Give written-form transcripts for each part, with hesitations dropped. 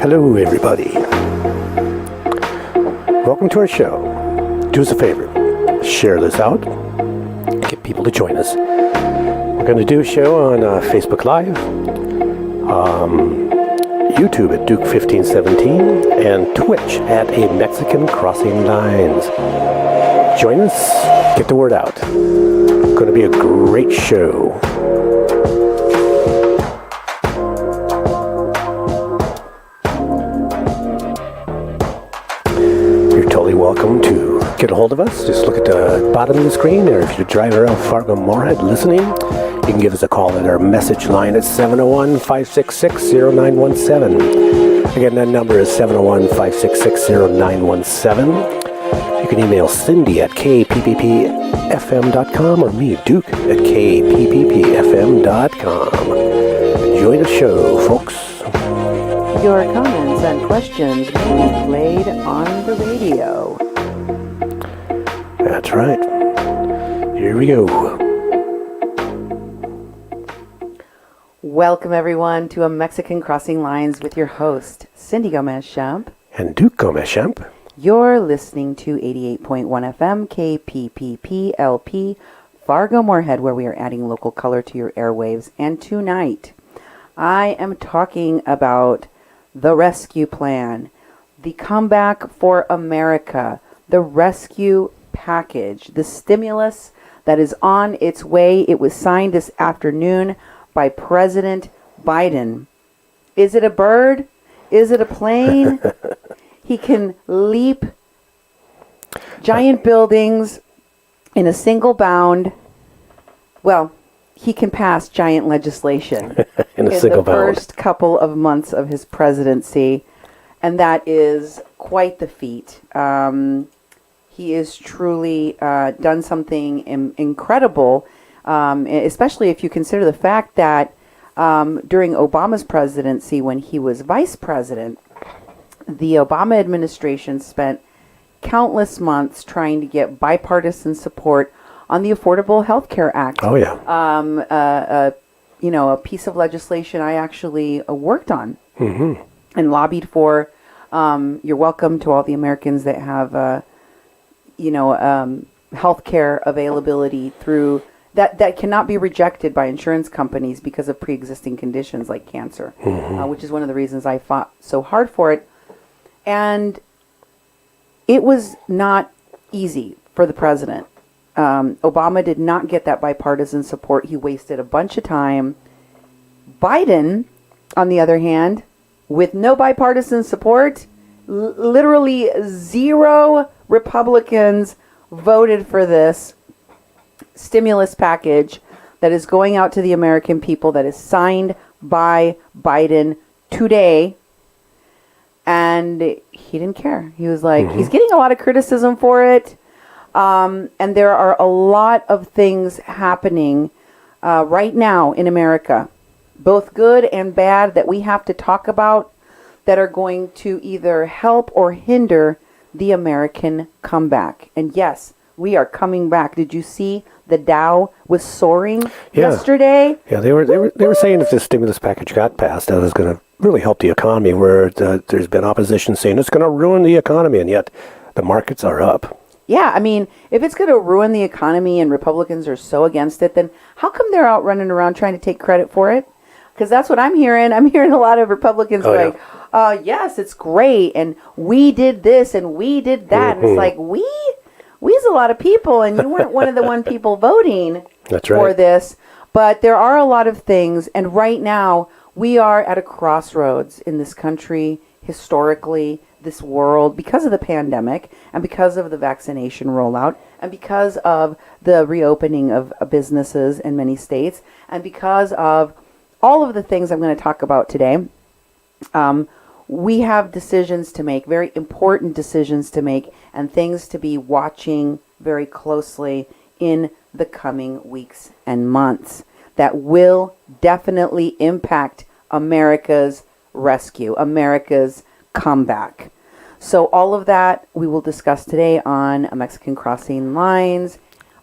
Hello, everybody. Welcome to our show. Do us a favor. Share this out. Get people to join us. We're going to do a show on Facebook Live, YouTube at Duke1517, and Twitch at A Mexican Crossing Lines. Join us. Get the word out. It's going to be a great show. Welcome to get a hold of us. Just look at the bottom of the screen, or if you're driving around Fargo-Moorhead listening, you can give us a call at our message line at 701-566-0917. Again, that number is 701-566-0917. You can email Cindy at kpppfm.com or me, Duke, at kpppfm.com. Enjoy the show, folks. Your comments and questions will be played on the radio. That's right. Here we go. Welcome, everyone, to A Mexican Crossing Lines with your host, Cindy Gomez-Schempp. And Duke Gomez-Schempp. You're listening to 88.1 FM, KPPPLP, Fargo-Moorhead, where we are adding local color to your airwaves. And tonight, I am talking about the rescue plan, the comeback for America, the rescue package, the stimulus that is on its way. It was signed this afternoon by President Biden. Is it a bird? Is it a plane? He can leap giant buildings in a single bound. Well, he can pass giant legislation in the first couple of months of his presidency, and that is quite the feat. He is truly done something incredible, especially if you consider the fact that during Obama's presidency, when he was vice president, the Obama administration spent countless months trying to get bipartisan support on the Affordable Health Care Act. Oh, yeah. A piece of legislation I actually worked on and lobbied for. You're welcome to all the Americans that have, health care availability through that cannot be rejected by insurance companies because of pre-existing conditions like cancer, which is one of the reasons I fought so hard for it. And it was not easy for the president. Obama did not get that bipartisan support. He wasted a bunch of time. Biden, on the other hand, with no bipartisan support, literally zero Republicans voted for this stimulus package that is going out to the American people, that is signed by Biden today. And he didn't care. He was like, he's getting a lot of criticism for it. And there are a lot of things happening right now in America, both good and bad, that we have to talk about, that are going to either help or hinder the American comeback. And yes, we are coming back. Did you see the Dow was soaring yesterday? Yeah, they were saying if this stimulus package got passed, that was going to really help the economy, where there's been opposition saying it's going to ruin the economy, and yet the markets are up. Yeah, I mean, if it's going to ruin the economy and Republicans are so against it, then how come they're out running around trying to take credit for it? Because that's what I'm hearing. I'm hearing a lot of Republicans yes, it's great, and we did this and we did that. And it's like, we's a lot of people, and you weren't one of the people voting for this. But there are a lot of things, and right now we are at a crossroads in this country, historically, this world, because of the pandemic and because of the vaccination rollout and because of the reopening of businesses in many states and because of all of the things I'm going to talk about today. We have decisions to make, very important decisions to make, and things to be watching very closely in the coming weeks and months that will definitely impact America's rescue, America's comeback. So all of that we will discuss today on A Mexican Crossing Lines.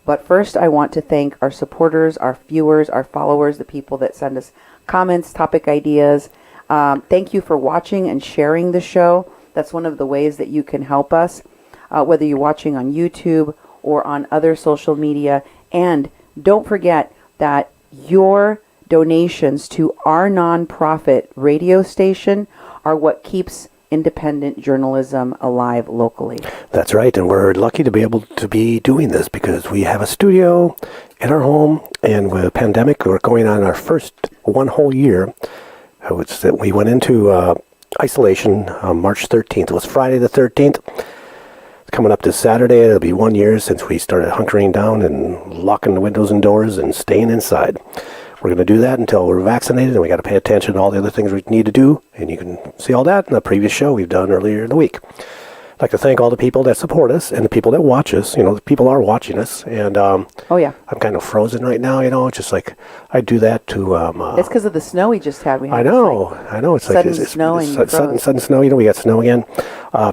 But first, I want to thank our supporters, our viewers, our followers, the people that send us comments, topic ideas. Thank you for watching and sharing the show. That's one of the ways that you can help us, whether you're watching on YouTube or on other social media. And don't forget that your donations to our nonprofit radio station are what keeps independent journalism alive locally. That's right, and we're lucky to be able to be doing this because we have a studio in our home, and with the pandemic, we're going on our first one whole year. We went into isolation on March 13th. It was Friday the 13th. Coming up this Saturday, it'll be 1 year since we started hunkering down and locking the windows and doors and staying inside. We're going to do that until we're vaccinated, and we got to pay attention to all the other things we need to do, and you can see all that in the previous show we've done earlier in the week. I'd like to thank all the people that support us and the people that watch us. The people are watching us, and oh yeah, I'm kind of frozen right now. Just like I do that to. It's because of the snow we just had. I know. It's sudden like it's snowing. Sudden snow. We got snow again.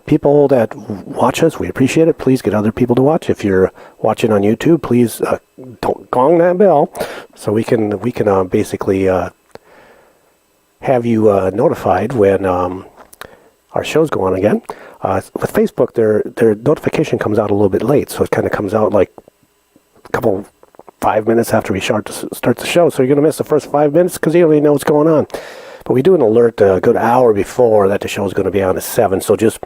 People that watch us, we appreciate it. Please get other people to watch. If you're watching on YouTube, please don't gong that bell, so we can basically have you notified when our shows go on again. With Facebook, their notification comes out a little bit late, so it kind of comes out like a 5 minutes after we start the show. So you're going to miss the first 5 minutes because you don't even know what's going on. But we do an alert a good hour before that the show is going to be on at 7. So just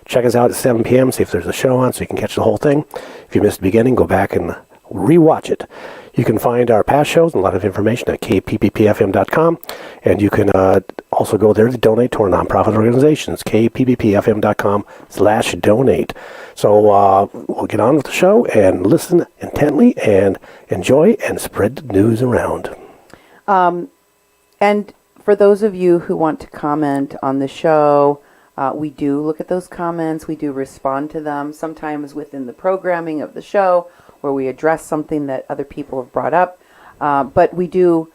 check us out at 7 p.m., see if there's a show on so you can catch the whole thing. If you missed the beginning, go back and rewatch it. You can find our past shows and a lot of information at kpppfm.com, and you can also go there to donate to our nonprofit organizations, kpppfm.com/donate. So we'll get on with the show and listen intently and enjoy and spread the news around. And for those of you who want to comment on the show, we do look at those comments. We do respond to them, sometimes within the programming of the show, where we address something that other people have brought up. But we do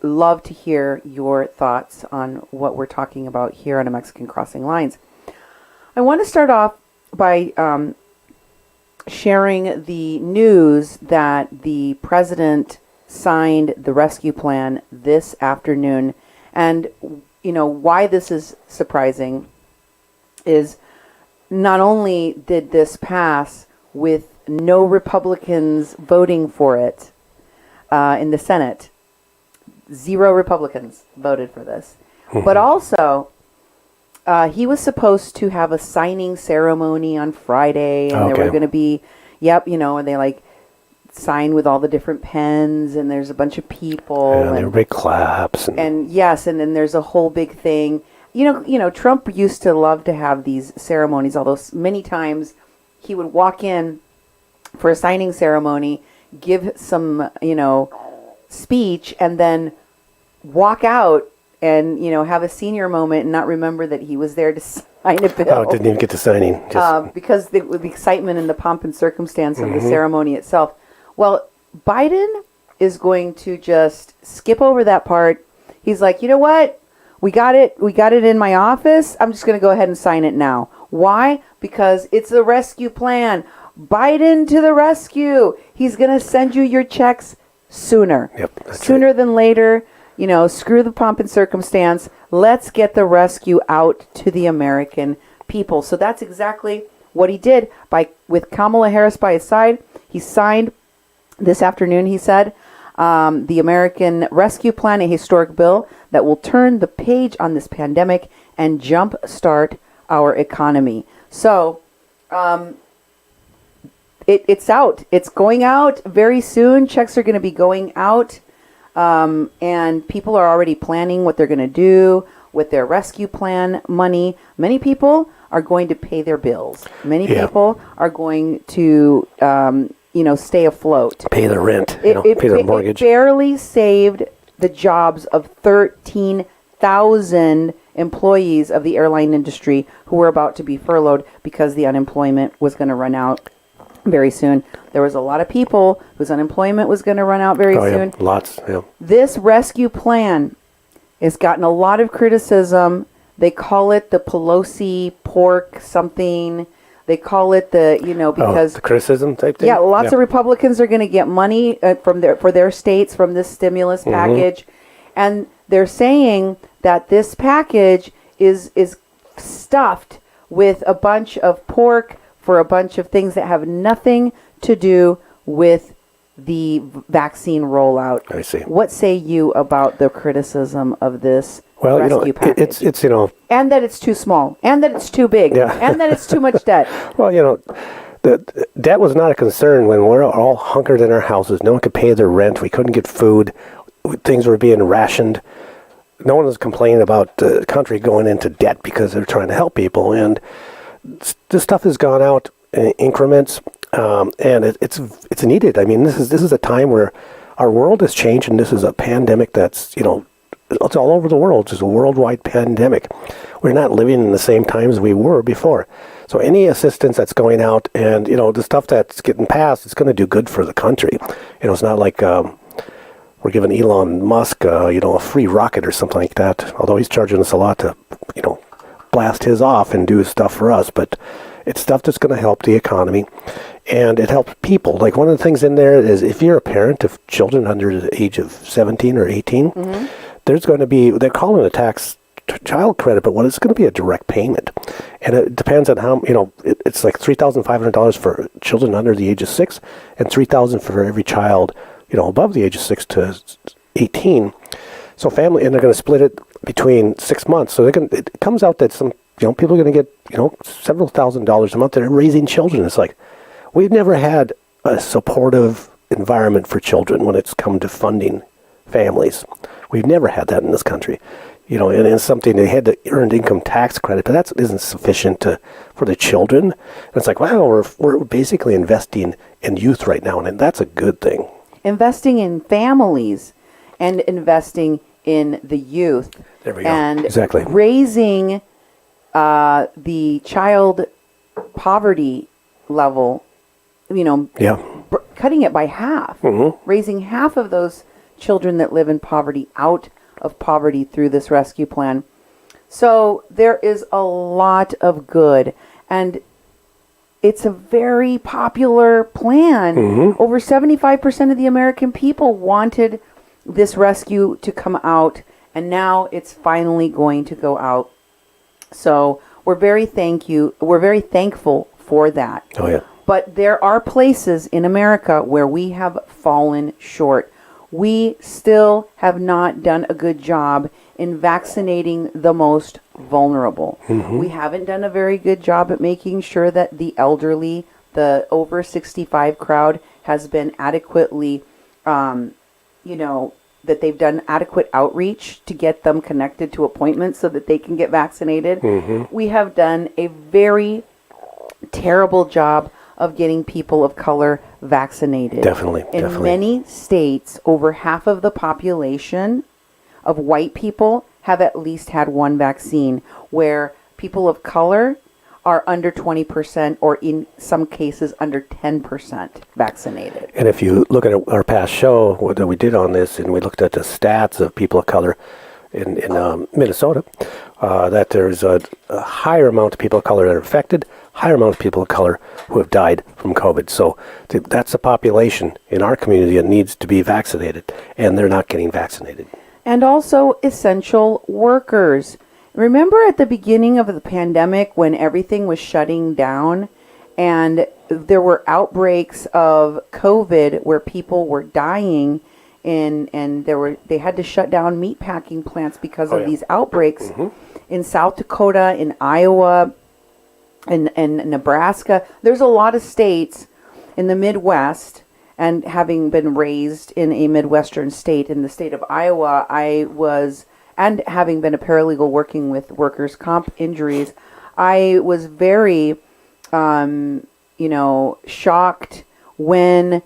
love to hear your thoughts on what we're talking about here on A Mexican Crossing Lines. I want to start off by sharing the news that the president signed the rescue plan this afternoon. And, why this is surprising is not only did this pass with no Republicans voting for it in the Senate. 0 Republicans voted for this. But also, he was supposed to have a signing ceremony on Friday, and there were going to be, and they sign with all the different pens, and there's a bunch of people. And there were big claps. And yes, and then there's a whole big thing. Trump used to love to have these ceremonies, although many times he would walk in for a signing ceremony, give some, speech, and then walk out and, have a senior moment and not remember that he was there to sign a bill. Oh, didn't even get to signing. Because the excitement and the pomp and circumstance of the ceremony itself. Well, Biden is going to just skip over that part. He's like, you know what? We got it in my office. I'm just going to go ahead and sign it now. Why? Because it's a rescue plan. Biden to the rescue. He's going to send you your checks sooner. Sooner than later. Screw the pomp and circumstance. Let's get the rescue out to the American people. So that's exactly what he did. With Kamala Harris by his side, he signed this afternoon, he said, the American Rescue Plan, a historic bill that will turn the page on this pandemic and jumpstart our economy. So, it's out. It's going out very soon. Checks are going to be going out. And people are already planning what they're going to do with their rescue plan money. Many people are going to pay their bills. Many people are going to, stay afloat. Pay their rent, pay their mortgage. It barely saved the jobs of 13,000 employees of the airline industry who were about to be furloughed because the unemployment was going to run out very soon. There was a lot of people whose unemployment was going to run out very soon. Yeah. Lots, yeah. This rescue plan has gotten a lot of criticism. They call it the Pelosi pork something. They call it because the criticism type thing. Yeah, lots of Republicans are going to get money for their states from this stimulus package, and they're saying that this package is stuffed with a bunch of pork for a bunch of things that have nothing to do with the vaccine rollout. I see. What say you about the criticism of this rescue package? It's and that it's too small, and that it's too big, and that it's too much debt. Well, the debt was not a concern when we're all hunkered in our houses. No one could pay their rent. We couldn't get food. Things were being rationed. No one was complaining about the country going into debt because they're trying to help people. And this stuff has gone out in increments, and it's needed. I mean, this is a time where our world has changed, and this is a pandemic that's it's all over the world. It's a worldwide pandemic. We're not living in the same times we were before. So any assistance that's going out and, the stuff that's getting passed, it's going to do good for the country. It's not like we're giving Elon Musk, a free rocket or something like that, although he's charging us a lot to, blast his off and do stuff for us. But it's stuff that's going to help the economy, and it helps people. Like one of the things in there is if you're a parent of children under the age of 17 or 18, there's going to be, they're calling it a child credit, but it's going to be a direct payment. And it depends on how, it's like $3,500 for children under the age of 6 and $3,000 for every child, above the age of 6 to 18. So family, and they're going to split it between 6 months. So it comes out that some, people are going to get, several $1,000s a month. They're raising children. It's like, we've never had a supportive environment for children when it's come to funding families. We've never had that in this country. And it's something they had the earned income tax credit, but that isn't sufficient for the children. And it's like, wow, we're basically investing in youth right now, and that's a good thing. Investing in families and investing in the youth. There we go. And exactly. Raising the child poverty level, cutting it by half. Raising half of those children that live in poverty out of poverty through this rescue plan. So there is a lot of good, and it's a very popular plan. Over 75% of the American people wanted this rescue to come out, and now it's finally going to go out. So we're very thankful for that. Oh yeah. But there are places in America where we have fallen short. We still have not done a good job in vaccinating the most vulnerable. We haven't done a very good job at making sure that the elderly, the over 65 crowd has been adequately, that they've done adequate outreach to get them connected to appointments so that they can get vaccinated. We have done a very terrible job of getting people of color vaccinated. Definitely. In many states, over half of the population of white people have at least had one vaccine, where people of color are under 20% or in some cases under 10% vaccinated. And if you look at our past show that we did on this, and we looked at the stats of people of color in Minnesota, that there's a higher amount of people of color that are affected, higher amount of people of color who have died from COVID. So that's a population in our community that needs to be vaccinated, and they're not getting vaccinated. And also essential workers. Remember at the beginning of the pandemic when everything was shutting down and there were outbreaks of COVID where people were dying, and they had to shut down meat packing plants because of these outbreaks in South Dakota, in Iowa, and Nebraska. There's a lot of states in the Midwest, and having been raised in a Midwestern state, in the state of Iowa, and having been a paralegal working with workers' comp injuries, I was very, shocked when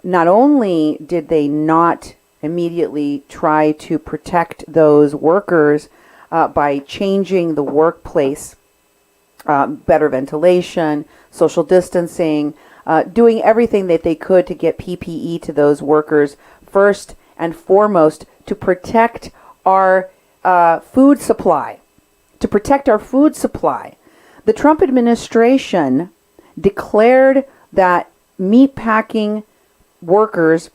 not only did they not immediately try to protect those workers by changing the workplace, better ventilation, social distancing, doing everything that they could to get PPE to those workers, first and foremost to protect our food supply. The Trump administration declared that meatpacking workers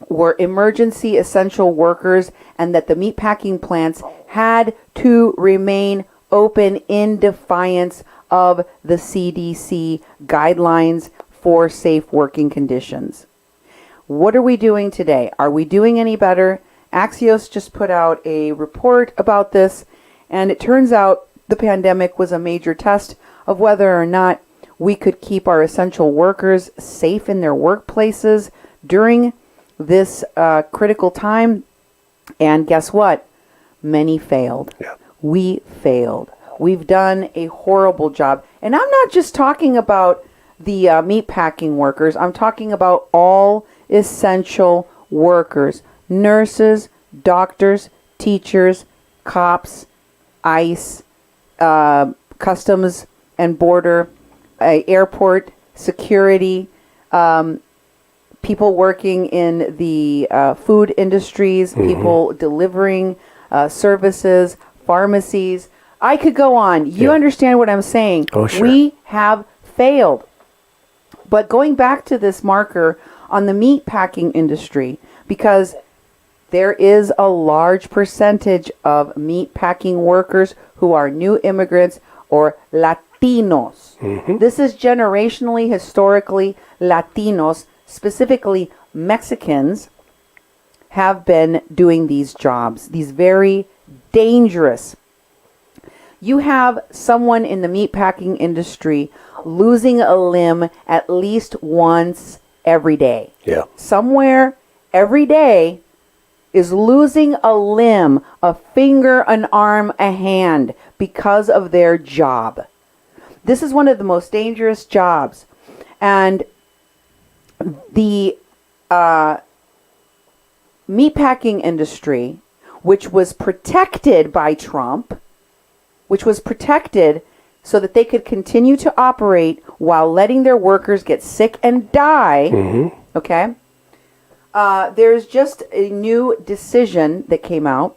were emergency essential workers and that the meatpacking plants had to remain open in defiance of the CDC guidelines for safe working conditions. What are we doing today? Are we doing any better? Axios just put out a report about this, and it turns out the pandemic was a major test of whether or not we could keep our essential workers safe in their workplaces during this critical time. And guess what? Many failed. Yeah. We failed. We've done a horrible job. And I'm not just talking about the meatpacking workers. I'm talking about all essential workers, nurses, doctors, teachers, cops, ICE, customs and border, airport security, people working in the food industries, people delivering services, pharmacies. I could go on. You understand what I'm saying? Oh, sure. We have failed. But going back to this marker on the meat packing industry, because there is a large percentage of meat packing workers who are new immigrants or Latinos. This is generationally, historically, Latinos, specifically Mexicans, have been doing these jobs, these very dangerous. You have someone in the meatpacking industry losing a limb at least once every day. Yeah. Somewhere every day is losing a limb, a finger, an arm, a hand because of their job. This is one of the most dangerous jobs. And the meatpacking industry, which was protected by Trump, which was protected so that they could continue to operate while letting their workers get sick and die, okay? There's just a new decision that came out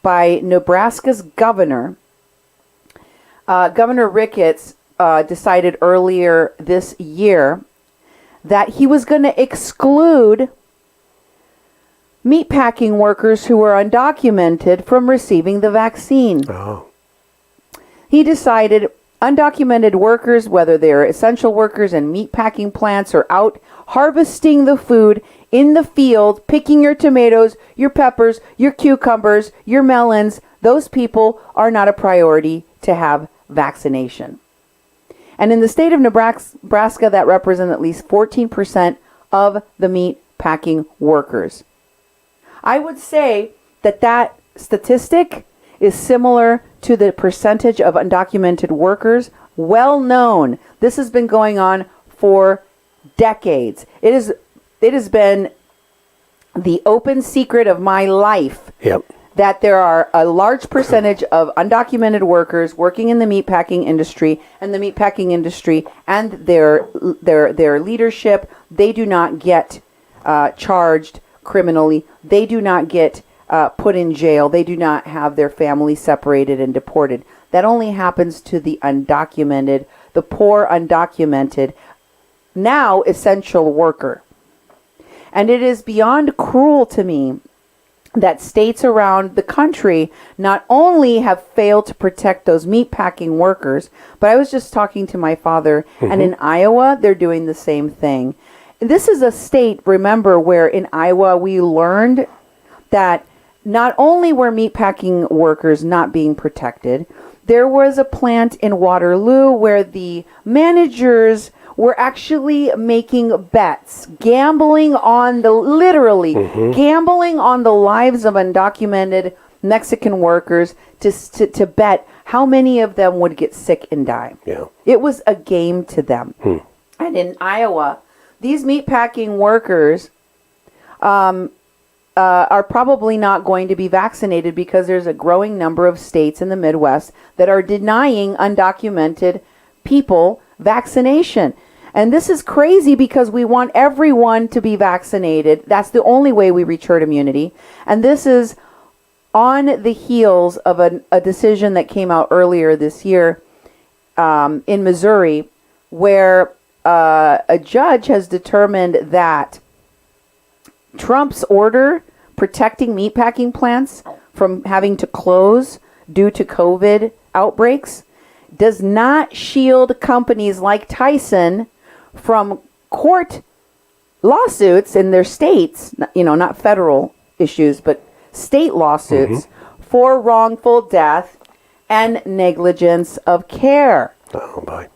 by Nebraska's governor. Governor Ricketts decided earlier this year that he was going to exclude meatpacking workers who were undocumented from receiving the vaccine. Oh. He decided undocumented workers, whether they're essential workers in meatpacking plants or out harvesting the food in the field, picking your tomatoes, your peppers, your cucumbers, your melons, those people are not a priority to have vaccination. And in the state of Nebraska, that represents at least 14% of the meat packing workers. I would say that that statistic is similar to the percentage of undocumented workers. Well known. This has been going on for decades. It has been the open secret of my life. Yep. That there are a large percentage of undocumented workers working in the meatpacking industry, and the meatpacking industry and their leadership, they do not get charged criminally. They do not get put in jail. They do not have their family separated and deported. That only happens to the undocumented, the poor undocumented, now essential worker. And it is beyond cruel to me that states around the country not only have failed to protect those meatpacking workers, but I was just talking to my father, and in Iowa, they're doing the same thing. This is a state, remember, where in Iowa we learned that not only were meatpacking workers not being protected, there was a plant in Waterloo where the managers were actually making bets, gambling on the lives of undocumented Mexican workers to bet how many of them would get sick and die. Yeah. It was a game to them. And in Iowa, these meatpacking workers are probably not going to be vaccinated because there's a growing number of states in the Midwest that are denying undocumented people vaccination. And this is crazy because we want everyone to be vaccinated. That's the only way we reach herd immunity. And this is on the heels of a decision that came out earlier this year in Missouri, where a judge has determined that Trump's order protecting meatpacking plants from having to close due to COVID outbreaks does not shield companies like Tyson from court lawsuits in their states, not federal issues, but state lawsuits for wrongful death and negligence of care. Oh, boy.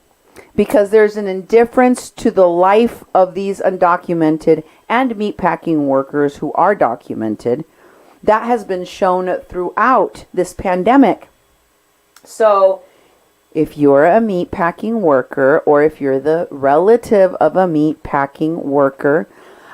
Because there's an indifference to the life of these undocumented and meatpacking workers who are documented. That has been shown throughout this pandemic. So if you're a meatpacking worker, or if you're the relative of a meatpacking worker,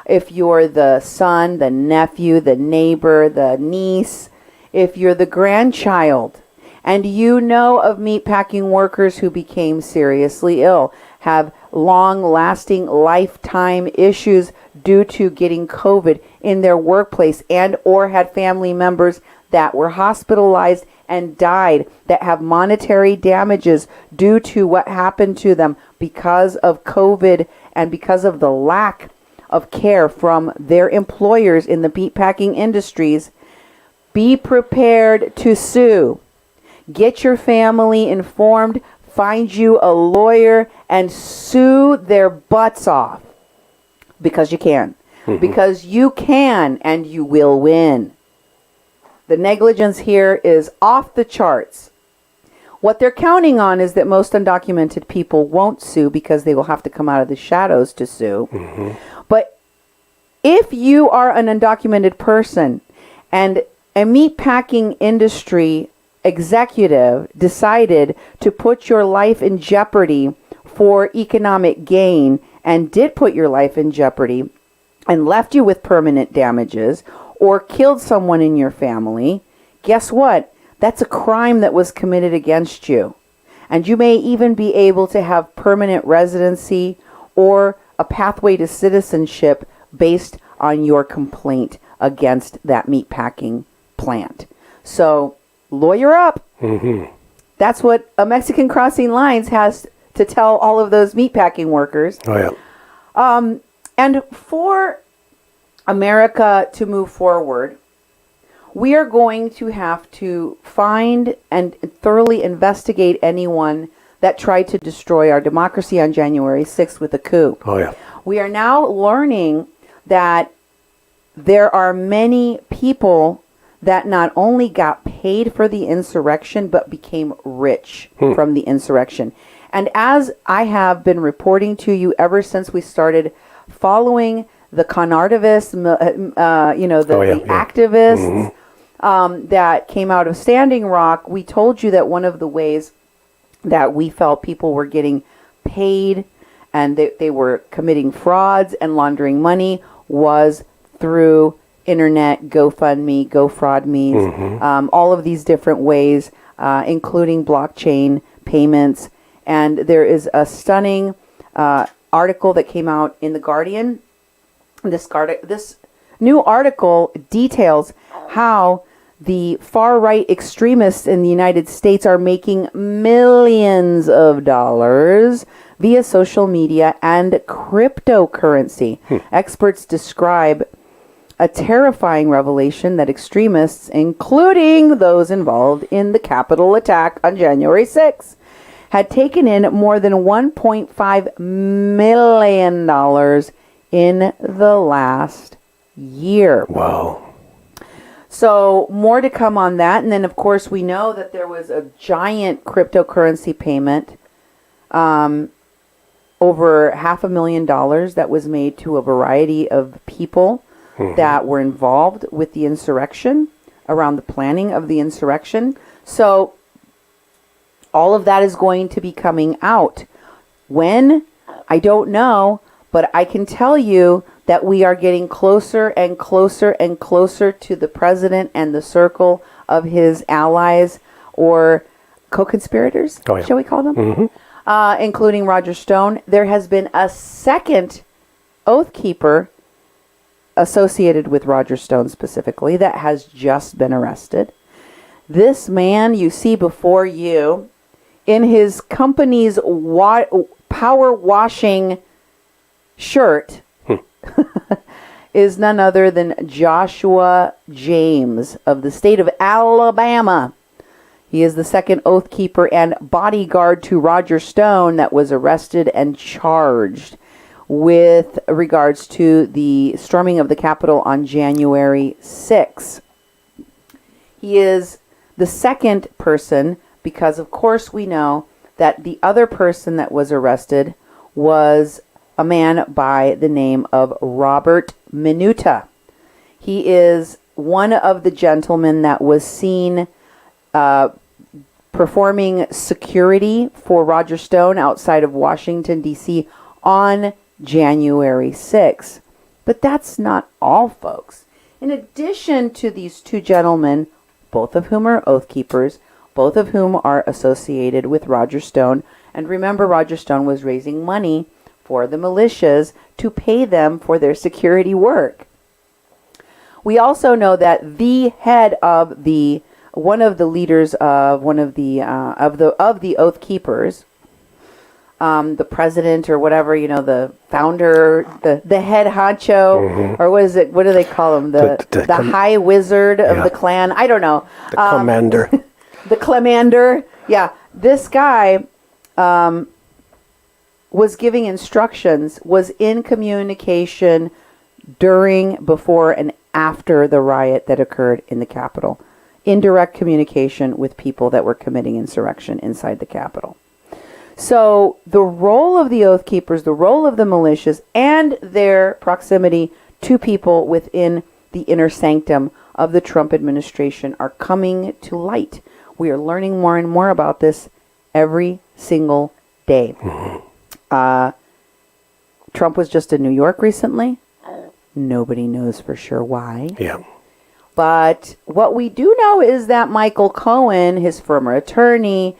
if you're the son, the nephew, the neighbor, the niece, if you're the grandchild, and you know of meatpacking workers who became seriously ill, have long-lasting lifetime issues due to getting COVID in their workplace, and or had family members that were hospitalized and died, that have monetary damages due to what happened to them because of COVID and because of the lack of care from their employers in the meatpacking industries, be prepared to sue. Get your family informed, find you a lawyer, and sue their butts off. Because you can. Because you can, and you will win. The negligence here is off the charts. What they're counting on is that most undocumented people won't sue because they will have to come out of the shadows to sue. But if you are an undocumented person and a meatpacking industry executive decided to put your life in jeopardy for economic gain, and did put your life in jeopardy and left you with permanent damages, or killed someone in your family, guess what? That's a crime that was committed against you. And you may even be able to have permanent residency or a pathway to citizenship based on your complaint against that meatpacking plant. So, lawyer up. That's what a Mexican Crossing Lines has to tell all of those meatpacking workers. Oh, yeah. And for America to move forward, we are going to have to find and thoroughly investigate anyone that tried to destroy our democracy on January 6th with a coup. Oh, yeah. We are now learning that there are many people that not only got paid for the insurrection, but became rich from the insurrection. And as I have been reporting to you ever since we started following the conartivists, the activists that came out of Standing Rock, we told you that one of the ways that we felt people were getting paid and they were committing frauds and laundering money was through internet, GoFundMe, GoFraudMe, all of these different ways, including blockchain payments. And there is a stunning article that came out in The Guardian. This new article details how the far-right extremists in the United States are making millions of dollars via social media and cryptocurrency. Experts describe a terrifying revelation that extremists, including those involved in the Capitol attack on January 6th, had taken in more than $1.5 million in the last year. Wow. So more to come on that. And then, of course, we know that there was a giant cryptocurrency payment, over $500,000 that was made to a variety of people that were involved with the insurrection, around the planning of the insurrection. So all of that is going to be coming out. When? I don't know, but I can tell you that we are getting closer and closer and closer to the president and the circle of his allies or co-conspirators, shall we call them? Including Roger Stone. There has been a second Oath Keeper associated with Roger Stone specifically that has just been arrested. This man you see before you in his company's power washing shirt is none other than Joshua James of the state of Alabama. He is the second oath keeper and bodyguard to Roger Stone that was arrested and charged with regards to the storming of the Capitol on January 6th. He is the second person because, of course, we know that the other person that was arrested was a man by the name of Robert Minuta. He is one of the gentlemen that was seen performing security for Roger Stone outside of Washington, D.C. on January 6th. But that's not all, folks. In addition to these two gentlemen, both of whom are oath keepers, both of whom are associated with Roger Stone, and remember, Roger Stone was raising money for the militias to pay them for their security work. We also know that the head of one of the leaders of one of the oath keepers, the president or whatever, the founder, the head honcho, or what is it? What do they call him? The high wizard of the clan. I don't know. The commander. The Clemander. Yeah, this guy was giving instructions, was in communication during, before, and after the riot that occurred in the Capitol. In direct communication with people that were committing insurrection inside the Capitol. So the role of the Oath Keepers, the role of the militias, and their proximity to people within the inner sanctum of the Trump administration are coming to light. We are learning more and more about this every single day. Trump was just in New York recently. Nobody knows for sure why. Yeah. But what we do know is that Michael Cohen, his former attorney,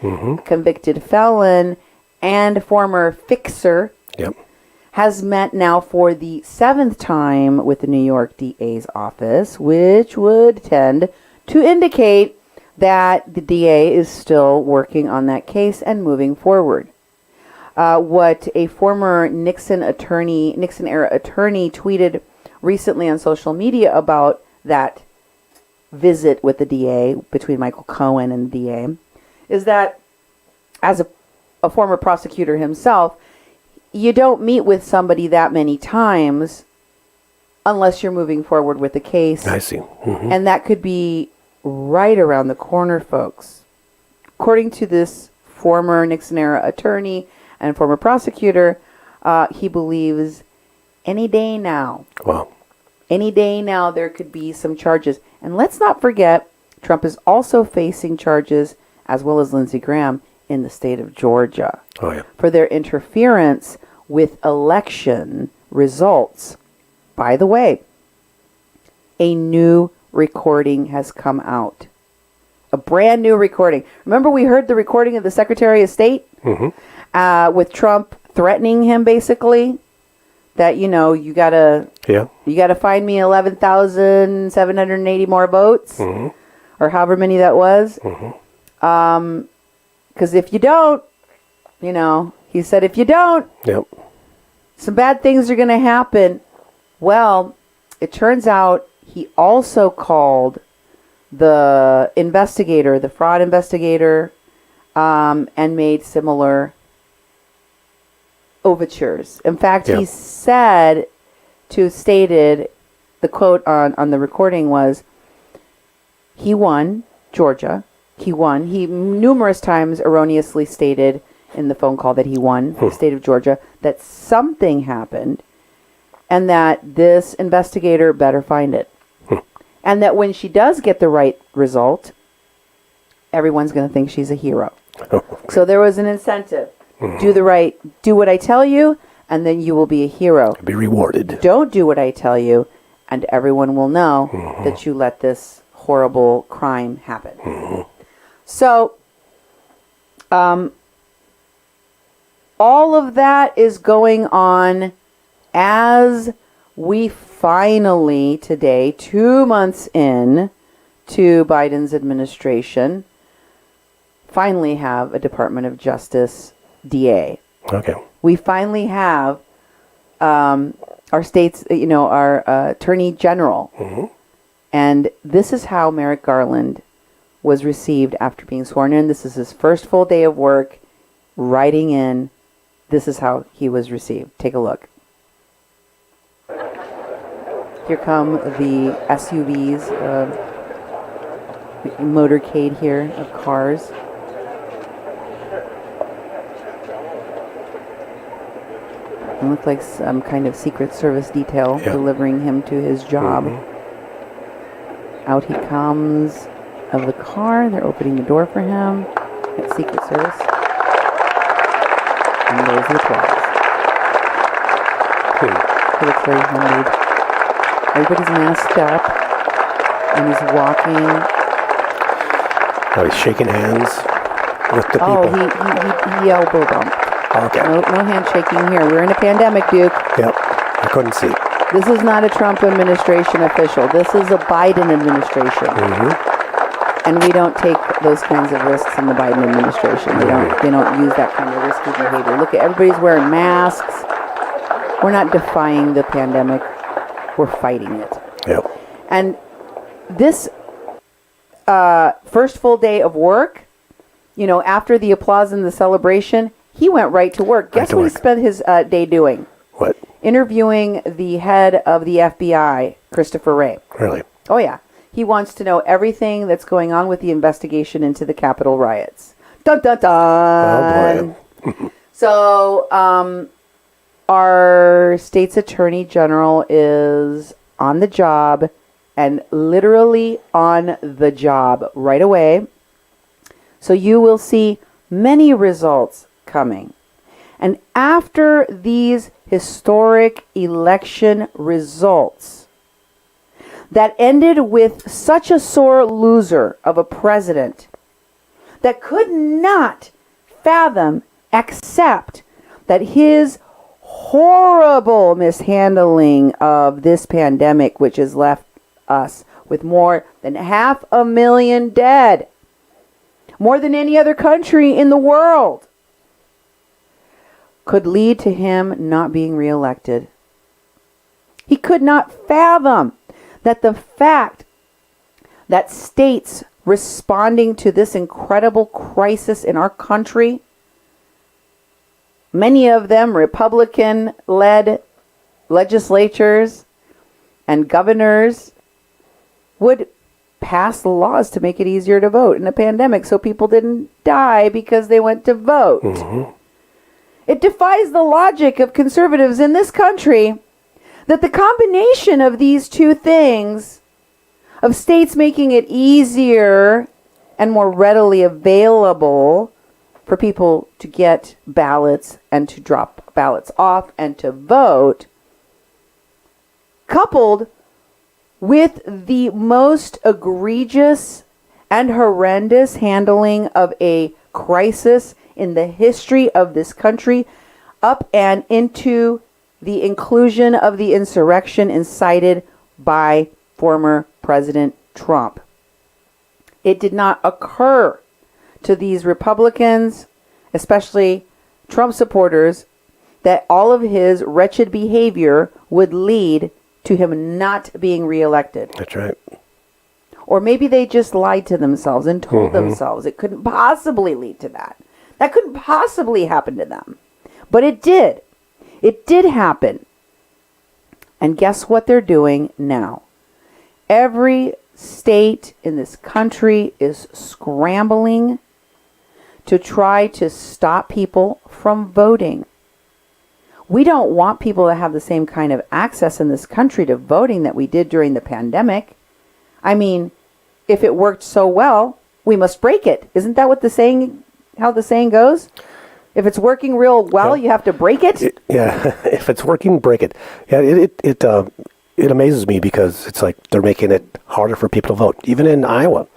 convicted felon, and former fixer, has met now for the 7th time with the New York DA's office, which would tend to indicate that the DA is still working on that case and moving forward. What a former Nixon-era attorney tweeted recently on social media about that visit with the DA, between Michael Cohen and the DA, is that as a former prosecutor himself, you don't meet with somebody that many times unless you're moving forward with the case. I see. And that could be right around the corner, folks. According to this former Nixon-era attorney and former prosecutor, he believes any day now. Wow. Any day now there could be some charges. And let's not forget, Trump is also facing charges, as well as Lindsey Graham, in the state of Georgia. Oh, yeah. For their interference with election results. By the way, a new recording has come out. A brand new recording. Remember we heard the recording of the Secretary of State? With Trump threatening him, basically? That, you gotta find me 11,780 more votes, or however many that was. Because if you don't, he said, if you don't, some bad things are going to happen. Well, it turns out he also called the investigator, the fraud investigator, and made similar overtures. In fact, he stated, the quote on the recording was, he won Georgia. He won. He numerous times erroneously stated in the phone call that he won the state of Georgia, that something happened, and that this investigator better find it. And that when she does get the right result, everyone's going to think she's a hero. So there was an incentive. Do what I tell you, and then you will be a hero. Be rewarded. Don't do what I tell you, and everyone will know that you let this horrible crime happen. So, all of that is going on as we finally today, 2 months in to Biden's administration, finally have a Department of Justice DA. Okay. We finally have our state's, our attorney general. Mm-hmm. And this is how Merrick Garland was received after being sworn in. This is his first full day of work, writing in. This is how he was received. Take a look. Here come the SUVs, motorcade here of cars. It looked like some kind of Secret Service detail delivering him to his job. Mm-hmm. Out he comes of the car. They're opening the door for him. It's Secret Service. And there's the applause. He looks very humbled. Everybody's masked up. And he's walking. Oh, he's shaking hands with the people. Oh, he elbow bumped. Okay. No handshaking here. We're in a pandemic, Duke. Yep. I couldn't see. This is not a Trump administration official. This is a Biden administration. Mm-hmm. And we don't take those kinds of risks in the Biden administration. They don't use that kind of risky behavior. Look at everybody's wearing masks. We're not defying the pandemic. We're fighting it. Yep. And this first full day of work, after the applause and the celebration, he went right to work. Guess what he spent his day doing? What? Interviewing the head of the FBI, Christopher Wray. Really? Oh, yeah. He wants to know everything that's going on with the investigation into the Capitol riots. Dun, dun, dun. Oh, boy. So, our state's attorney general is on the job, and literally on the job right away. So you will see many results coming. And after these historic election results that ended with such a sore loser of a president that could not fathom, accept that his horrible mishandling of this pandemic, which has left us with more than 500,000 dead, more than any other country in the world, could lead to him not being reelected. He could not fathom that the fact that states responding to this incredible crisis in our country, many of them Republican-led legislatures and governors, would pass laws to make it easier to vote in a pandemic so people didn't die because they went to vote. Mm-hmm. It defies the logic of conservatives in this country that the combination of these two things, of states making it easier and more readily available for people to get ballots and to drop ballots off and to vote, coupled with the most egregious and horrendous handling of a crisis in the history of this country, up and into the inclusion of the insurrection incited by former President Trump. It did not occur to these Republicans, especially Trump supporters, that all of his wretched behavior would lead to him not being reelected. That's right. Or maybe they just lied to themselves and told themselves it couldn't possibly lead to that. That couldn't possibly happen to them. But it did. It did happen. And guess what they're doing now? Every state in this country is scrambling to try to stop people from voting. We don't want people to have the same kind of access in this country to voting that we did during the pandemic. I mean, if it worked so well, we must break it. Isn't that what how the saying goes? If it's working real well, you have to break it? Yeah, if it's working, break it. Yeah, it amazes me because it's like they're making it harder for people to vote. Even in Iowa,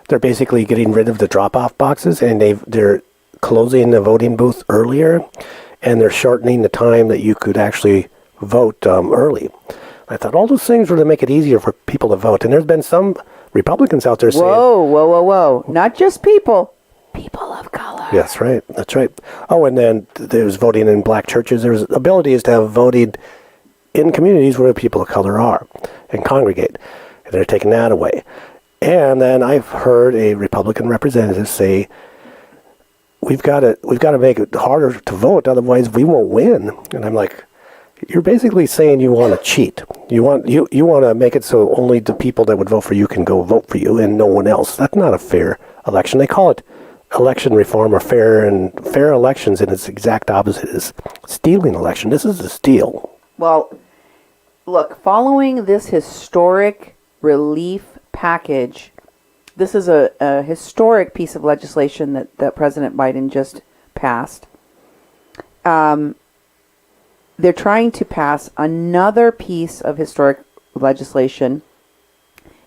they're basically getting rid of the drop-off boxes, and they're closing the voting booth earlier, and they're shortening the time that you could actually vote early. I thought all those things were to make it easier for people to vote, and there's been some Republicans out there saying... Whoa. Not just people. People of color. That's right. Oh, and then there's voting in black churches. There's abilities to have voting in communities where people of color are and congregate. And they're taking that away. And then I've heard a Republican representative say, we've got to make it harder to vote, otherwise we won't win. And I'm like, you're basically saying you want to cheat. You want to make it so only the people that would vote for you can go vote for you and no one else. That's not a fair election. They call it election reform or fair elections, and its exact opposite is stealing election. This is a steal. Well, look, following this historic relief package, this is a historic piece of legislation that President Biden just passed. They're trying to pass another piece of historic legislation.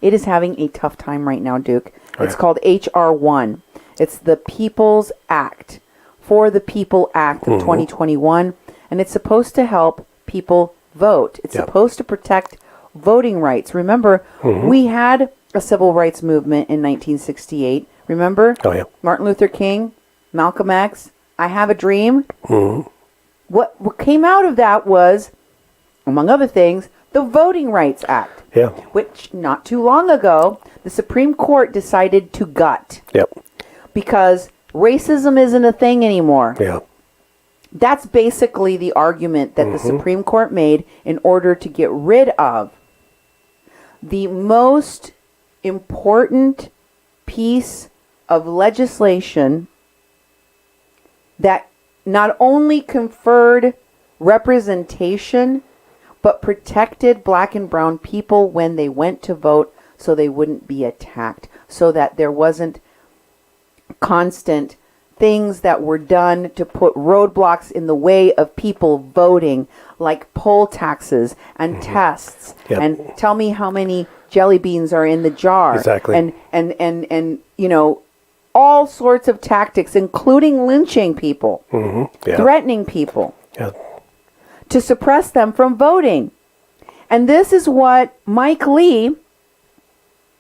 It is having a tough time right now, Duke. It's called H.R. 1. It's the People's Act, For the People Act of 2021, and it's supposed to help people vote. It's supposed to protect voting rights. Remember, we had a civil rights movement in 1968. Remember? Oh, yeah. Martin Luther King, Malcolm X, I Have a Dream. What came out of that was, among other things, the Voting Rights Act. Yeah. Which, not too long ago, the Supreme Court decided to gut. Yep. Because racism isn't a thing anymore. Yeah. That's basically the argument that the Supreme Court made in order to get rid of the most important piece of legislation that not only conferred representation, but protected black and brown people when they went to vote so they wouldn't be attacked, so that there wasn't constant things that were done to put roadblocks in the way of people voting, like poll taxes and tests, and tell me how many jelly beans are in the jar. Exactly. And you know, all sorts of tactics, including lynching people, threatening people, to suppress them from voting. And this is what Mike Lee,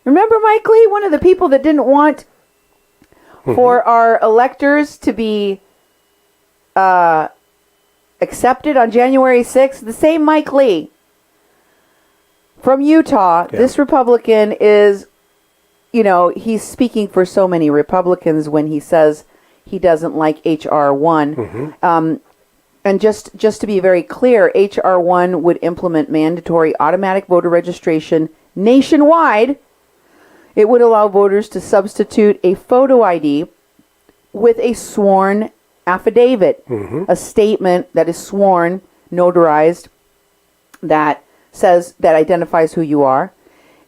remember Mike Lee, one of the people that didn't want for our electors to be accepted on January 6th, the same Mike Lee from Utah, this Republican is, you know, he's speaking for so many Republicans when he says he doesn't like H.R. 1. And just to be very clear, H.R. 1 would implement mandatory automatic voter registration nationwide. It would allow voters to substitute a photo ID with a sworn affidavit, a statement that is sworn, notarized, that identifies who you are.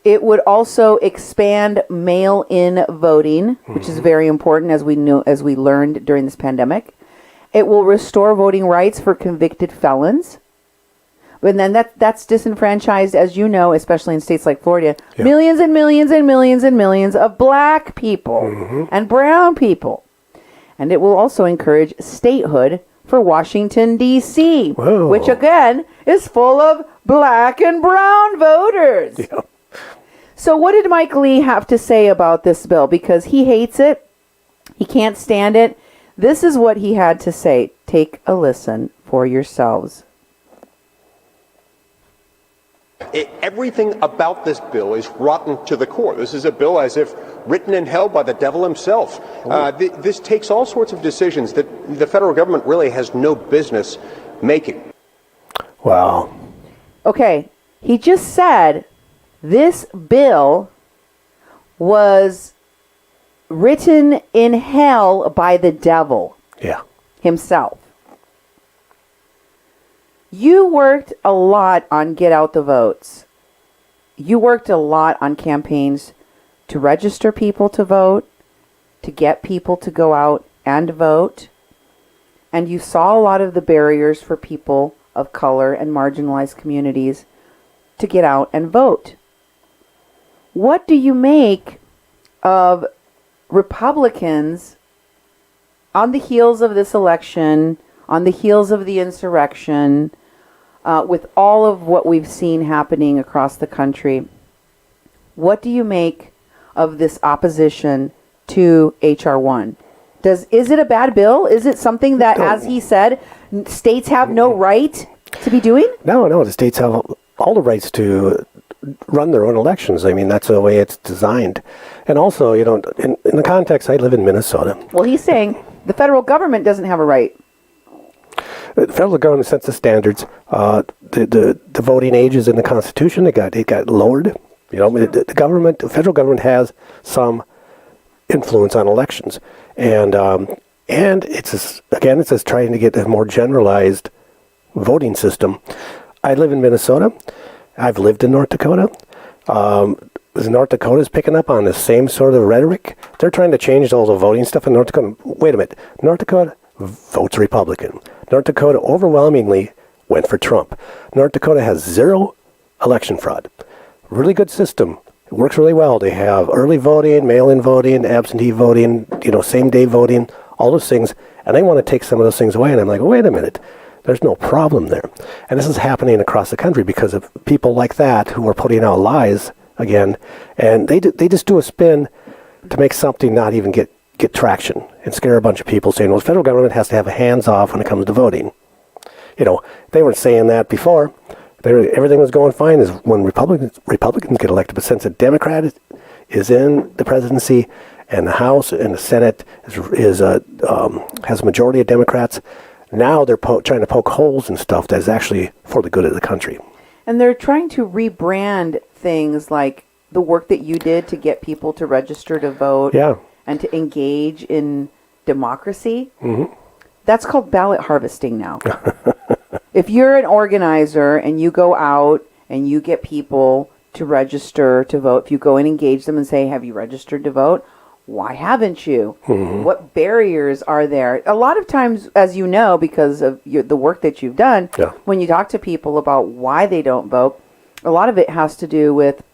It would also expand mail-in voting, which is very important, as we learned during this pandemic. It will restore voting rights for convicted felons. And then that's disenfranchised, as you know, especially in states like Florida, millions and millions and millions and millions of black people and brown people. And it will also encourage statehood for Washington, D.C., which, again, is full of black and brown voters. Yeah. So what did Mike Lee have to say about this bill? Because he hates it. He can't stand it. This is what he had to say. Take a listen for yourselves. Everything about this bill is rotten to the core. This is a bill as if written in hell by the devil himself. This takes all sorts of decisions that the federal government really has no business making. Wow. Okay, he just said this bill was written in hell by the devil himself. You worked a lot on Get Out the Votes. You worked a lot on campaigns to register people to vote, to get people to go out and vote. And you saw a lot of the barriers for people of color and marginalized communities to get out and vote. What do you make of Republicans on the heels of this election, on the heels of the insurrection, with all of what we've seen happening across the country? What do you make of this opposition to H.R. 1? Is it a bad bill? Is it something that, as he said, states have no right to be doing? No, the states have all the rights to run their own elections. I mean, that's the way it's designed. And also, in the context, I live in Minnesota. Well, he's saying the federal government doesn't have a right. The federal government sets the standards. The voting age is in the Constitution. It got lowered. The federal government has some influence on elections, and it's trying to get a more generalized voting system. I live in Minnesota. I've lived in North Dakota. North Dakota is picking up on the same sort of rhetoric. They're trying to change all the voting stuff in North Dakota. Wait a minute. North Dakota votes Republican. North Dakota overwhelmingly went for Trump. North Dakota has zero election fraud. Really good system. It works really well. They have early voting, mail-in voting, absentee voting, same-day voting, all those things. And they want to take some of those things away. And I'm like, wait a minute. There's no problem there. And this is happening across the country because of people like that who are putting out lies again. And they just do a spin to make something not even get traction and scare a bunch of people saying, well, the federal government has to have a hands-off when it comes to voting. They weren't saying that before. Everything was going fine is when Republicans get elected. But since a Democrat is in the presidency and the House and the Senate has a majority of Democrats, now they're trying to poke holes in stuff that is actually for the good of the country. And they're trying to rebrand things like the work that you did to get people to register to vote and to engage in democracy. Mm-hmm. That's called ballot harvesting now. If you're an organizer and you go out and you get people to register to vote, if you go and engage them and say, have you registered to vote? Why haven't you? Mm-hmm. What barriers are there? A lot of times, as you know, because of the work that you've done, when you talk to people about why they don't vote, a lot of it has to do with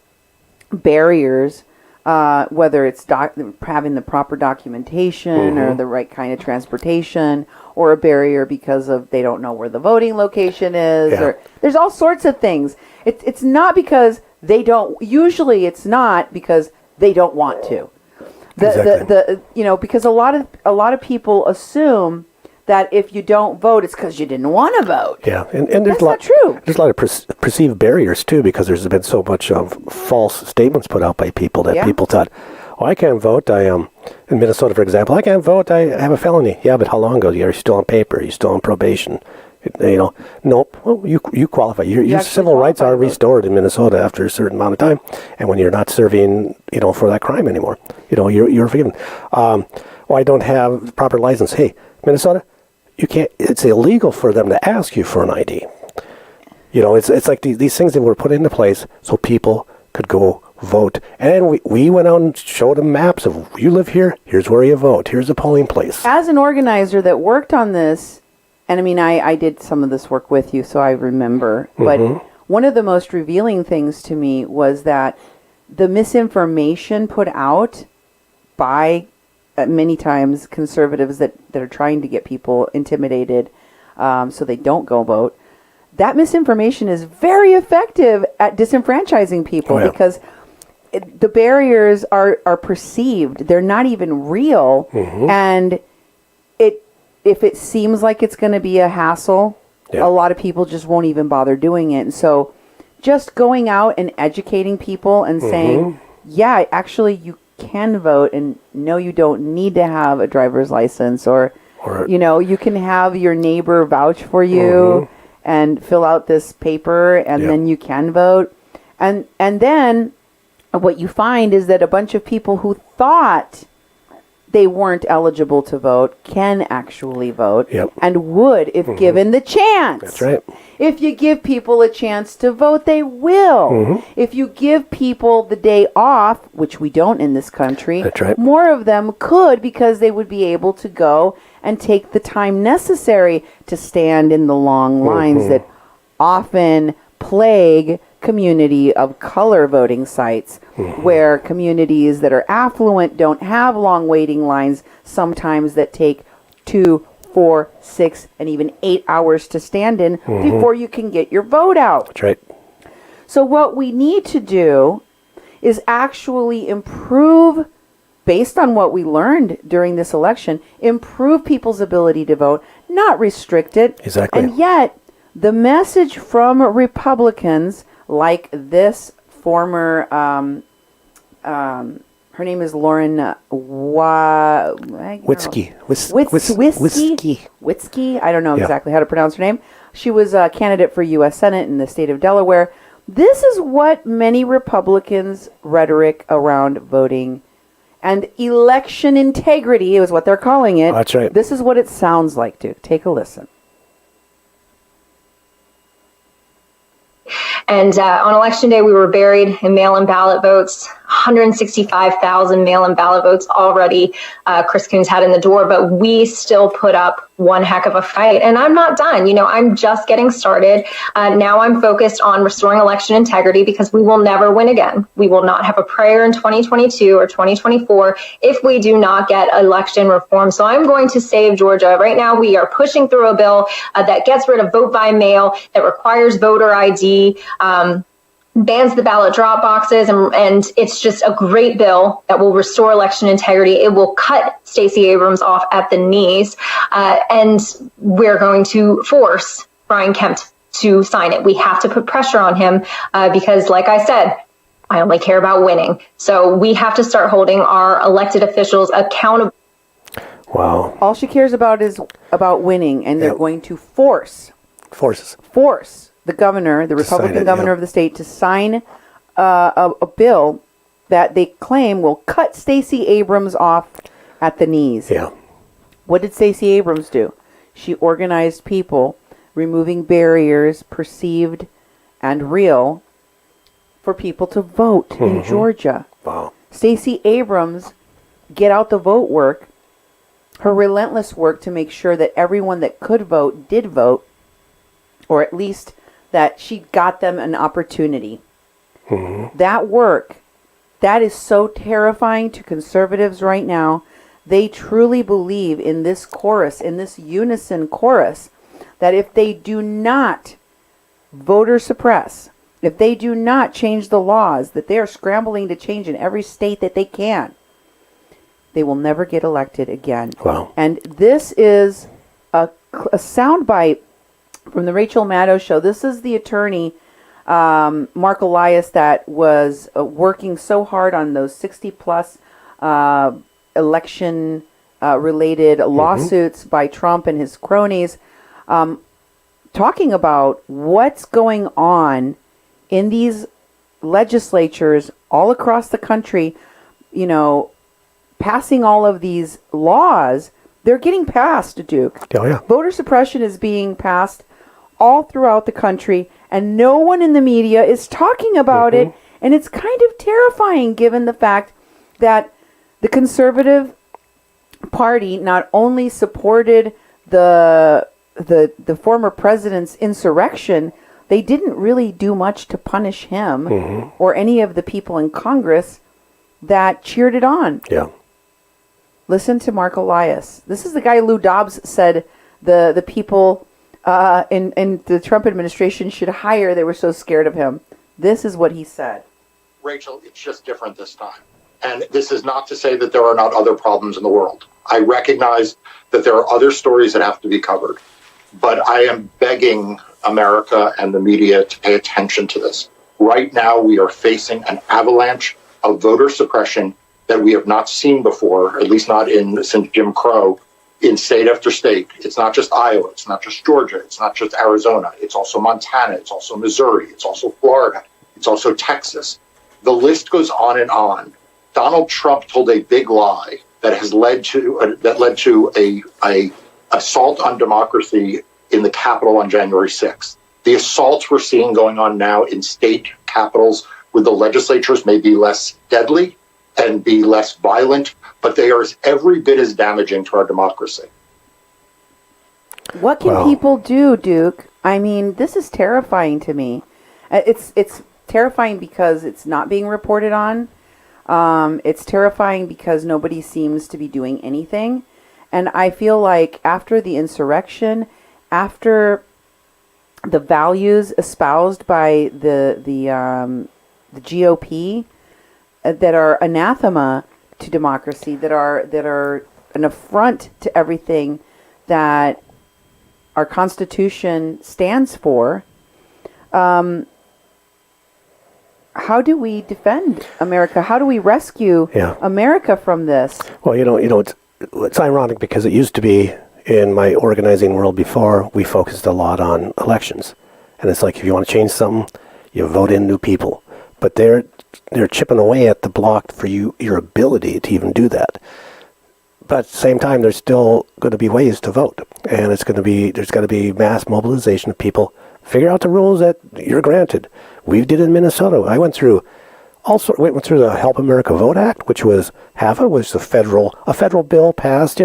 barriers, whether it's having the proper documentation or the right kind of transportation, or a barrier because of they don't know where the voting location is. Or there's all sorts of things. It's not because they don't. Usually, it's not because they don't want to. Because a lot of people assume that if you don't vote, it's because you didn't want to vote. Yeah, and there's not true. There's a lot of perceived barriers too, because there's been so much of false statements put out by people that people thought, "Oh, I can't vote. I in Minnesota, for example, I can't vote. I have a felony." Yeah, but how long ago? You're still on paper. You're still on probation. Nope. Well, you qualify. Your civil rights are restored in Minnesota after a certain amount of time, and when you're not serving, for that crime anymore, you're forgiven. I don't have proper license. Hey, Minnesota, you can't. It's illegal for them to ask you for an ID. It's like these things that were put into place so people could go vote, and we went out and showed them maps of you live here. Here's where you vote. Here's a polling place. As an organizer that worked on this. And I mean, I did some of this work with you, so I remember. But one of the most revealing things to me was that the misinformation put out by many times conservatives that are trying to get people intimidated so they don't go vote, that misinformation is very effective at disenfranchising people because the barriers are perceived. They're not even real. And if it seems like it's going to be a hassle, a lot of people just won't even bother doing it. And so just going out and educating people and saying, yeah, actually you can vote, and no, you don't need to have a driver's license, or you can have your neighbor vouch for you and fill out this paper, and then you can vote. And then what you find is that a bunch of people who thought they weren't eligible to vote can actually vote and would if given the chance. That's right. If you give people a chance to vote, they will. If you give people the day off, which we don't in this country, that's right, more of them could, because they would be able to go and take the time necessary to stand in the long lines that often plague community of color voting sites, where communities that are affluent don't have long waiting lines, sometimes that take 2, 4, 6, and even 8 hours to stand in before you can get your vote out. That's right. So what we need to do is actually improve, based on what we learned during this election, improve people's ability to vote, not restrict it. Exactly. And yet, The message from Republicans, like this former, her name is Lauren Witzke. Witzke. I don't know Yeah. exactly how to pronounce her name. She was a candidate for U.S. Senate in the state of Delaware. This is what many Republicans' rhetoric around voting and election integrity is what they're calling it. That's right. This is what it sounds like, Duke. Take a listen. And on election day, we were buried in mail-in ballot votes, 165,000 mail-in ballot votes already Chris Coons had in the door, but we still put up one heck of a fight. And I'm not done. I'm just getting started. Now I'm focused on restoring election integrity because we will never win again. We will not have a prayer in 2022 or 2024 if we do not get election reform. So I'm going to save Georgia. Right now, we are pushing through a bill that gets rid of vote by mail, that requires voter ID, bans the ballot drop boxes, and it's just a great bill that will restore election integrity. It will cut Stacey Abrams off at the knees, and we're going to force Brian Kemp to sign it. We have to put pressure on him because, like I said, I only care about winning. So we have to start holding our elected officials accountable. Wow. All she cares about is about winning, and they're going to force the governor, the Republican governor of the state, to sign a bill that they claim will cut Stacey Abrams off at the knees. Yeah. What did Stacey Abrams do? She organized people, removing barriers, perceived and real, for people to vote in Georgia. Wow. Stacey Abrams, get out the vote work, her relentless work to make sure that everyone that could vote did vote, or at least that she got them an opportunity. That work, that is so terrifying to conservatives right now. They truly believe in this chorus, in this unison chorus, that if they do not voter suppress, if they do not change the laws that they are scrambling to change in every state that they can, they will never get elected again. Wow. And this is a soundbite from the Rachel Maddow show. This is the attorney, Mark Elias, that was working so hard on those 60-plus election-related lawsuits by Trump and his cronies, talking about what's going on in these legislatures all across the country, passing all of these laws. They're getting passed, Duke. Oh, yeah. Voter suppression is being passed all throughout the country, and no one in the media is talking about it. And it's kind of terrifying given the fact that the Conservative Party not only supported the former president's insurrection, they didn't really do much to punish him or any of the people in Congress that cheered it on. Yeah. Listen to Mark Elias. This is the guy Lou Dobbs said the people in the Trump administration should hire. They were so scared of him. This is what he said. Rachel, it's just different this time. And this is not to say that there are not other problems in the world. I recognize that there are other stories that have to be covered. But I am begging America and the media to pay attention to this. Right now, we are facing an avalanche of voter suppression that we have not seen before, at least not since Jim Crow, in state after state. It's not just Iowa. It's not just Georgia. It's not just Arizona. It's also Montana. It's also Missouri. It's also Florida. It's also Texas. The list goes on and on. Donald Trump told a big lie that has led to a assault on democracy in the Capitol on January 6th. The assaults we're seeing going on now in state capitals with the legislatures may be less deadly and be less violent, but they are every bit as damaging to our democracy. What can people do, Duke? I mean, this is terrifying to me. It's terrifying because it's not being reported on. It's terrifying because nobody seems to be doing anything. And I feel like after the insurrection, after the values espoused by the GOP that are anathema to democracy, that are an affront to everything that our Constitution stands for, how do we defend America? How do we rescue America from this? Well, it's ironic because it used to be in my organizing world before, we focused a lot on elections. And it's like, if you want to change something, you vote in new people. But they're chipping away at the block for your ability to even do that. But at the same time, there's still going to be ways to vote. And there's going to be mass mobilization of people. Figure out the rules that you're granted. We did in Minnesota. I went through the Help America Vote Act, which was a federal bill passed,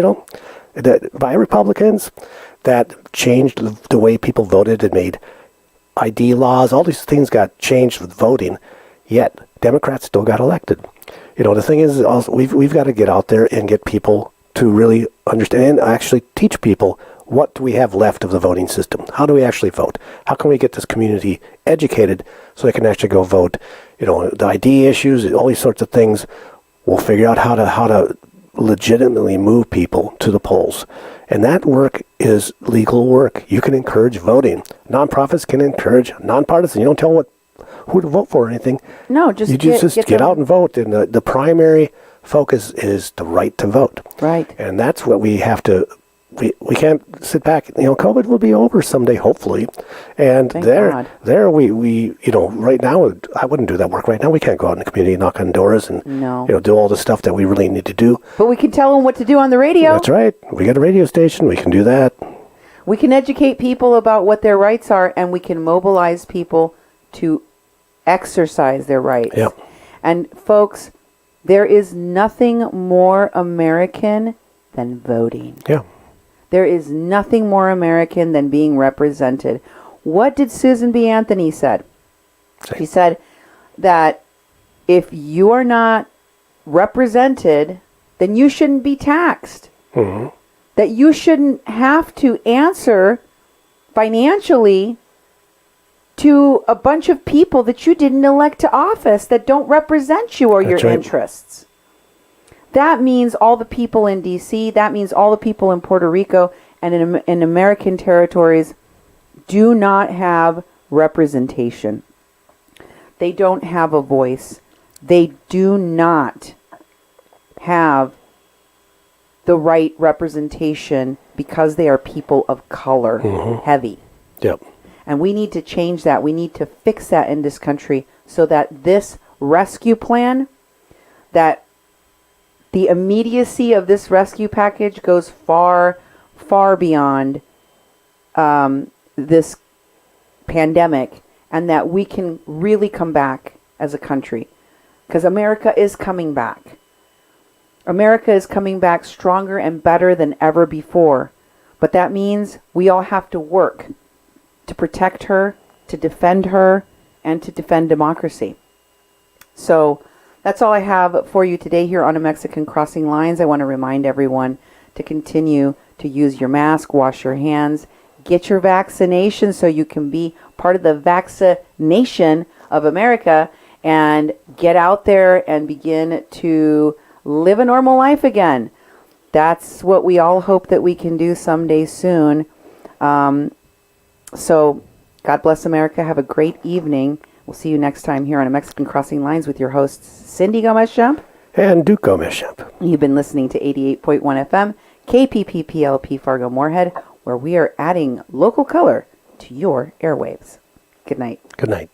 by Republicans that changed the way people voted. It made ID laws. All these things got changed with voting, yet Democrats still got elected. The thing is, also, we've got to get out there and get people to really understand and actually teach people what do we have left of the voting system. How do we actually vote? How can we get this community educated so they can actually go vote? The ID issues, all these sorts of things. We'll figure out how to legitimately move people to the polls. And that work is legal work. You can encourage voting. Nonprofits can encourage, nonpartisan. You don't tell who to vote for or anything. No, just get out and vote. And the primary focus is the right to vote. Right. And that's what we have to. We can't sit back. COVID will be over someday, hopefully. And Thank there, God. we right now, I wouldn't do that work right now. We can't go out in the community, knock on doors, and do all the stuff that we really need to do. But we can tell them what to do on the radio. That's right. We got a radio station. We can do that. We can educate people about what their rights are, and we can mobilize people to exercise their rights. Yeah. And folks, there is nothing more American than voting. Yeah. There is nothing more American than being represented. What did Susan B. Anthony said? She said that if you are not represented, then you shouldn't be taxed. Mm-hmm. That you shouldn't have to answer financially to a bunch of people that you didn't elect to office that don't represent you or your interests. That means all the people in D.C., that means all the people in Puerto Rico and in American territories do not have representation. They don't have a voice. They do not have the right representation because they are people of color, heavy. Yep. And we need to change that. We need to fix that in this country so that this rescue plan, that the immediacy of this rescue package goes far, far beyond this pandemic, and that we can really come back as a country. Because America is coming back. America is coming back stronger and better than ever before. But that means we all have to work to protect her, to defend her, and to defend democracy. So that's all I have for you today here on A Mexican Crossing Lines. I want to remind everyone to continue to use your mask, wash your hands, get your vaccination so you can be part of the vaccination of America, and get out there and begin to live a normal life again. That's what we all hope that we can do someday soon. So God bless America. Have a great evening. We'll see you next time here on A Mexican Crossing Lines with your hosts, Cindy Gomez-Schempp and Duke Gomez-Schempp. You've been listening to 88.1 FM, KPPPLP Fargo Moorhead, where we are adding local color to your airwaves. Good night. Good night.